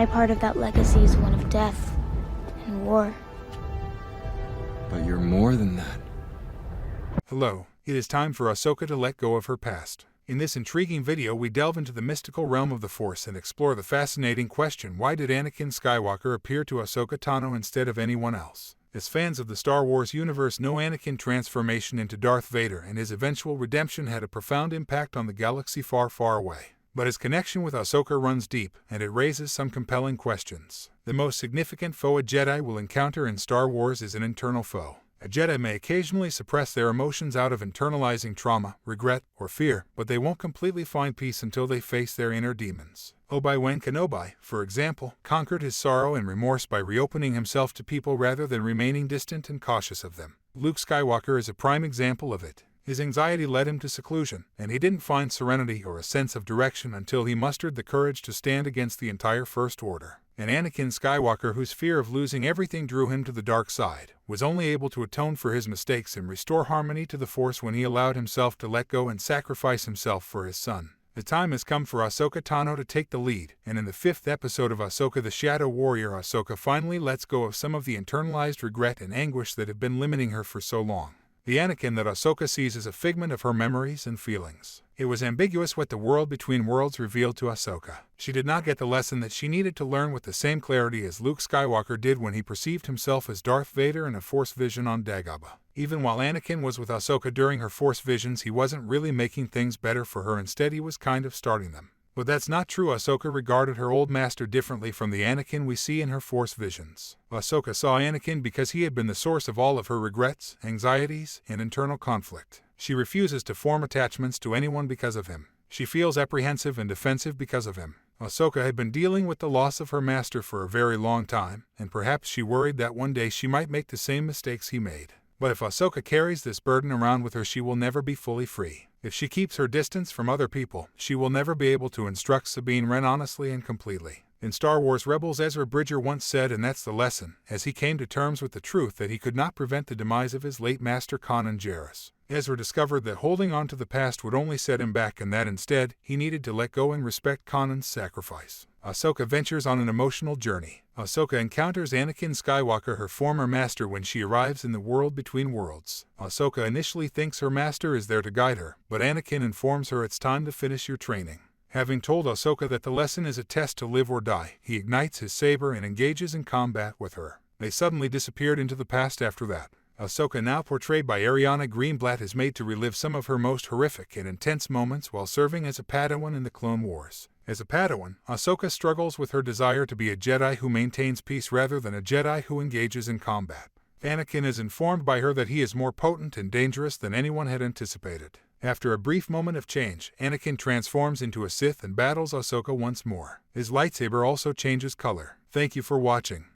My part of that legacy is one of death and war. But you're more than that. Hello, it is time for Ahsoka to let go of her past. In this intriguing video we delve into the mystical realm of the Force and explore the fascinating question: why did Anakin Skywalker appear to Ahsoka Tano instead of anyone else? As fans of the Star Wars universe know, Anakin's transformation into Darth Vader and his eventual redemption had a profound impact on the galaxy far, far away. But his connection with Ahsoka runs deep, and it raises some compelling questions. The most significant foe a Jedi will encounter in Star Wars is an internal foe. A Jedi may occasionally suppress their emotions out of internalizing trauma, regret, or fear, but they won't completely find peace until they face their inner demons. Obi-Wan Kenobi, for example, conquered his sorrow and remorse by reopening himself to people rather than remaining distant and cautious of them. Luke Skywalker is a prime example of it. His anxiety led him to seclusion, and he didn't find serenity or a sense of direction until he mustered the courage to stand against the entire First Order. And Anakin Skywalker, whose fear of losing everything drew him to the dark side, was only able to atone for his mistakes and restore harmony to the Force when he allowed himself to let go and sacrifice himself for his son. The time has come for Ahsoka Tano to take the lead, and in the 5th episode of Ahsoka the Shadow Warrior, Ahsoka finally lets go of some of the internalized regret and anguish that have been limiting her for so long. The Anakin that Ahsoka sees is a figment of her memories and feelings. It was ambiguous what the world between worlds revealed to Ahsoka. She did not get the lesson that she needed to learn with the same clarity as Luke Skywalker did when he perceived himself as Darth Vader in a Force vision on Dagobah. Even while Anakin was with Ahsoka during her Force visions, he wasn't really making things better for her. Instead, he was kind of starting them. But that's not true. Ahsoka regarded her old master differently from the Anakin we see in her Force visions. Ahsoka saw Anakin because he had been the source of all of her regrets, anxieties, and internal conflict. She refuses to form attachments to anyone because of him. She feels apprehensive and defensive because of him. Ahsoka had been dealing with the loss of her master for a very long time, and perhaps she worried that one day she might make the same mistakes he made. But if Ahsoka carries this burden around with her, she will never be fully free. If she keeps her distance from other people, she will never be able to instruct Sabine Wren honestly and completely. In Star Wars Rebels, Ezra Bridger once said, and that's the lesson, as he came to terms with the truth that he could not prevent the demise of his late master Kanan Jarrus. Ezra discovered that holding on to the past would only set him back, and that instead, he needed to let go and respect Kanan's sacrifice. Ahsoka ventures on an emotional journey. Ahsoka encounters Anakin Skywalker, her former master, when she arrives in the world between worlds. Ahsoka initially thinks her master is there to guide her, but Anakin informs her it's time to finish your training. Having told Ahsoka that the lesson is a test to live or die, he ignites his saber and engages in combat with her. They suddenly disappeared into the past after that. Ahsoka, now portrayed by Ariana Greenblatt, is made to relive some of her most horrific and intense moments while serving as a Padawan in the Clone Wars. As a Padawan, Ahsoka struggles with her desire to be a Jedi who maintains peace rather than a Jedi who engages in combat. Anakin is informed by her that he is more potent and dangerous than anyone had anticipated. After a brief moment of change, Anakin transforms into a Sith and battles Ahsoka once more. His lightsaber also changes color. Thank you for watching.